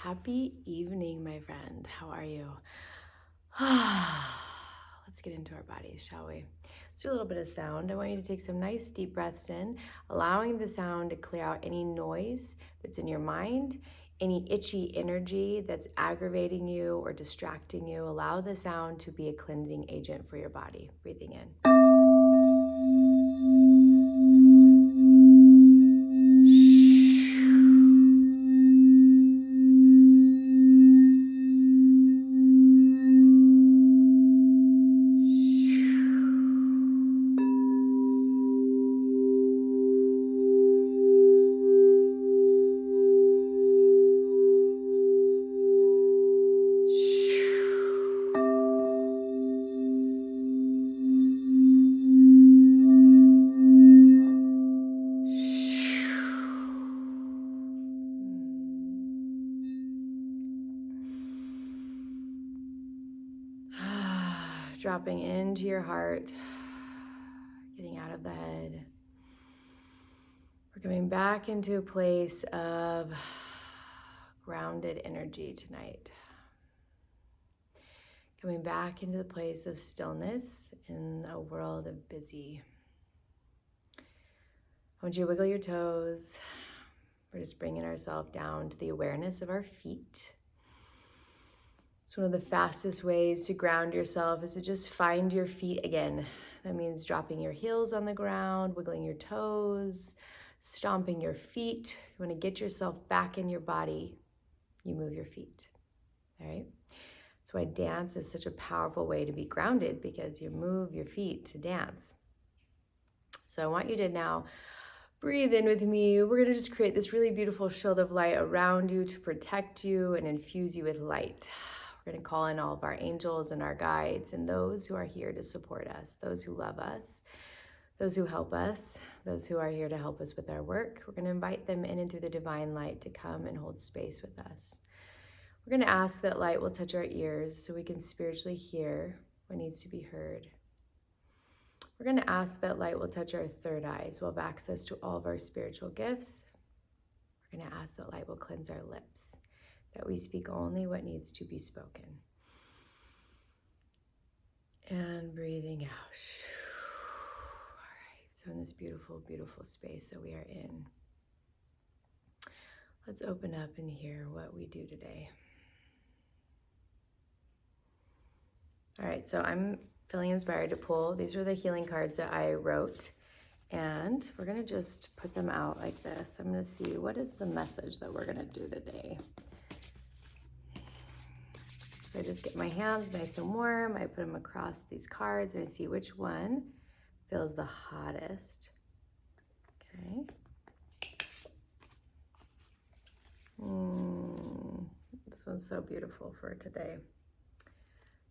Happy evening, my friend. How are you? Let's get into our bodies, shall we? Let's do a little bit of sound. I want you to take some nice deep breaths in, allowing the sound to clear out any noise that's in your mind, any itchy energy that's aggravating you or distracting you. Allow the sound to be a cleansing agent for your body. Breathing in. Dropping into your heart, getting out of the head. We're coming back into a place of grounded energy tonight. Coming back into the place of stillness in a world of busy. I want you to wiggle your toes. We're just bringing ourselves down to the awareness of our feet. It's one of the fastest ways to ground yourself is to just find your feet again. That means dropping your heels on the ground, wiggling your toes, stomping your feet. You want to get yourself back in your body. You move your feet, all right? That's why dance is such a powerful way to be grounded, because you move your feet to dance. So I want you to now breathe in with me. We're going to just create this really beautiful shield of light around you to protect you and infuse you with light. We're going to call in all of our angels and our guides and those who are here to support us, those who love us, those who help us, those who are here to help us with our work. We're going to invite them in and through the divine light to come and hold space with us. We're going to ask that light will touch our ears so we can spiritually hear what needs to be heard. We're going to ask that light will touch our third eye so we'll have access to all of our spiritual gifts. We're going to ask that light will cleanse our lips, that we speak only what needs to be spoken. And breathing out. All right, so in this beautiful, beautiful space that we are in, let's open up and hear what we do today. All right, so I'm feeling inspired to pull. These are the healing cards that I wrote, and we're gonna just put them out like this. I'm gonna see what is the message that we're gonna do today. So I just get my hands nice and warm. I put them across these cards and I see which one feels the hottest. Okay. This one's so beautiful for today.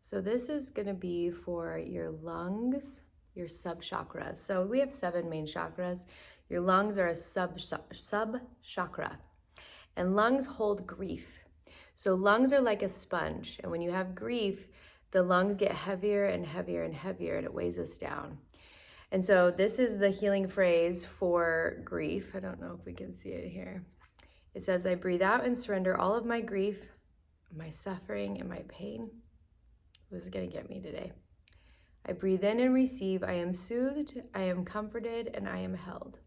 So this is going to be for your lungs, your sub-chakras. So we have 7 main chakras. Your lungs are a sub-chakra. And lungs hold grief. So lungs are like a sponge. And when you have grief, the lungs get heavier and heavier and heavier, and it weighs us down. And so this is the healing phrase for grief. I don't know if we can see it here. It says, I breathe out and surrender all of my grief, my suffering, and my pain. This is going to get me today. I breathe in and receive. I am soothed, I am comforted, and I am held.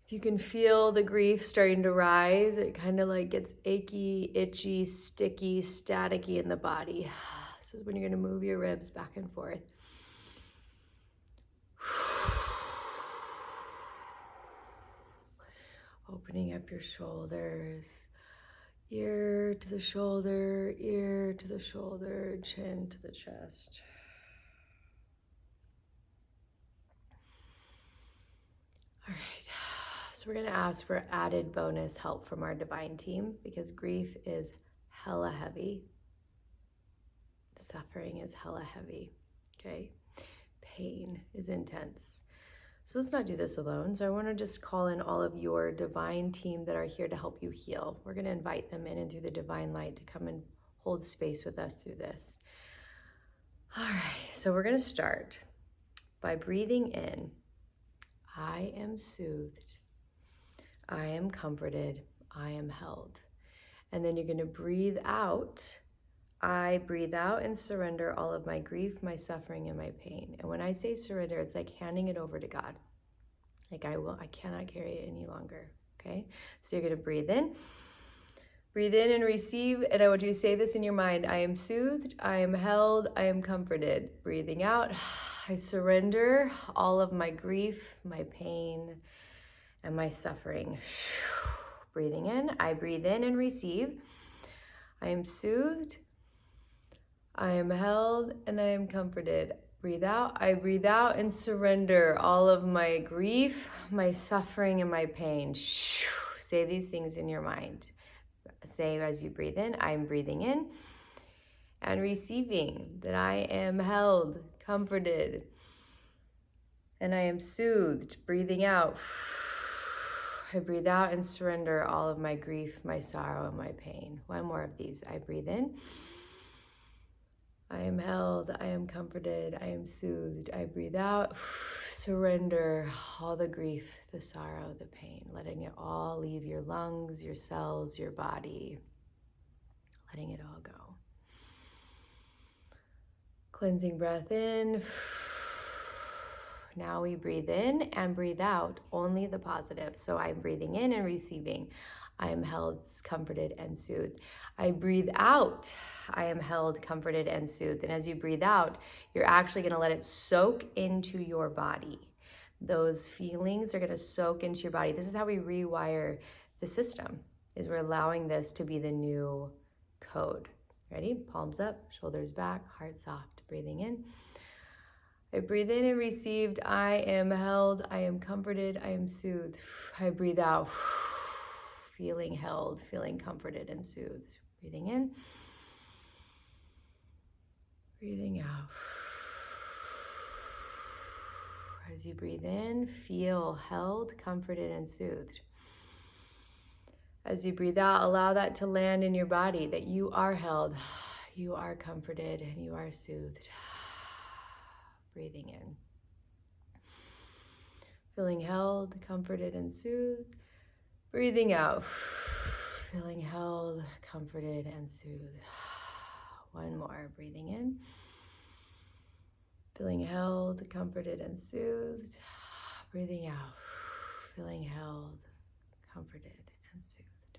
If you can feel the grief starting to rise, it kind of like gets achy, itchy, sticky, staticky in the body. This is when you're going to move your ribs back and forth. Opening up your shoulders, ear to the shoulder, ear to the shoulder, chin to the chest. All right, so we're going to ask for added bonus help from our divine team, because grief is hella heavy. Suffering is hella heavy, okay? Pain is intense. So let's not do this alone. So I want to just call in all of your divine team that are here to help you heal. We're going to invite them in and through the divine light to come and hold space with us through this. All right, so we're going to start. by breathing in, I am soothed, I am comforted, I am held. And then you're going to breathe out. I breathe out and surrender all of my grief, my suffering, and my pain. And when I say surrender, it's like handing it over to God. Like I cannot carry it any longer. Okay? So you're going to breathe in. Breathe in and receive. And I want you to say this in your mind. I am soothed. I am held. I am comforted. Breathing out. I surrender all of my grief, my pain, and my suffering. Breathing in. I breathe in and receive. I am soothed. I am held and I am comforted. Breathe out. I breathe out and surrender all of my grief, my suffering, and my pain. Say these things in your mind. Say as you breathe in, I am breathing in and receiving that I am held, comforted, and I am soothed. Breathing out. I breathe out and surrender all of my grief, my sorrow, and my pain. One more of these. I breathe in. I am held, I am comforted, I am soothed. I breathe out, surrender all the grief, the sorrow, the pain, letting it all leave your lungs, your cells, your body, letting it all go. Cleansing breath in. Now we breathe in and breathe out, only the positive. So I'm breathing in and receiving. I am held, comforted, and soothed. I breathe out. I am held, comforted, and soothed. And as you breathe out, you're actually going to let it soak into your body. Those feelings are going to soak into your body. This is how we rewire the system, is we're allowing this to be the new code. Ready? Palms up, shoulders back, heart soft. Breathing in. I breathe in and received. I am held. I am comforted. I am soothed. I breathe out. Feeling held, feeling comforted and soothed. Breathing in. Breathing out. As you breathe in, feel held, comforted, and soothed. As you breathe out, allow that to land in your body, that you are held, you are comforted, and you are soothed. Breathing in. Feeling held, comforted, and soothed. Breathing out. Feeling held, comforted, and soothed. One more. Breathing in. Feeling held, comforted, and soothed. Breathing out. Feeling held, comforted, and soothed.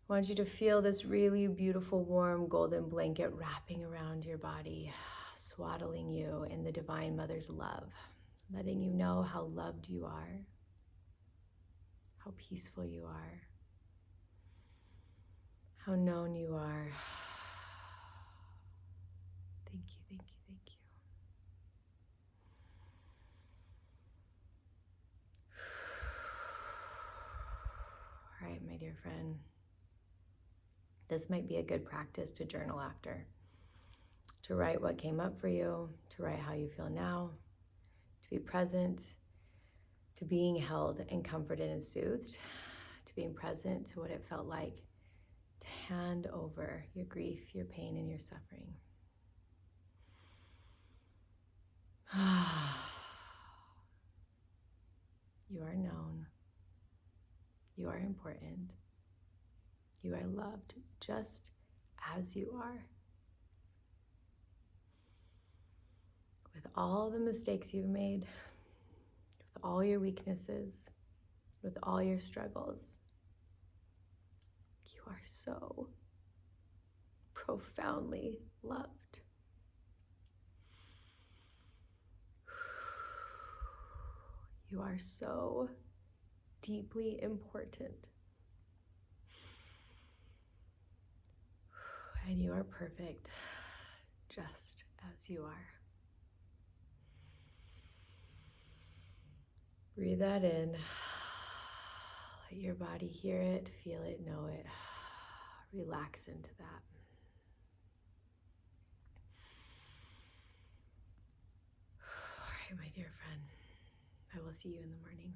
I want you to feel this really beautiful, warm, golden blanket wrapping around your body, swaddling you in the Divine Mother's love, letting you know how loved you are, how peaceful you are, how known you are. Thank you, thank you, thank you. All right, my dear friend. This might be a good practice to journal after, to write what came up for you, to write how you feel now, to be present, to being held and comforted and soothed, to being present to what it felt like to hand over your grief, your pain, and your suffering. You are known. You are important. You are loved just as you are. With all the mistakes you've made, with all your weaknesses, with all your struggles, you are so profoundly loved. You are so deeply important. And you are perfect just as you are. Breathe that in. Let your body hear it, feel it, know it. Relax into that. All right, my dear friend. I will see you in the morning.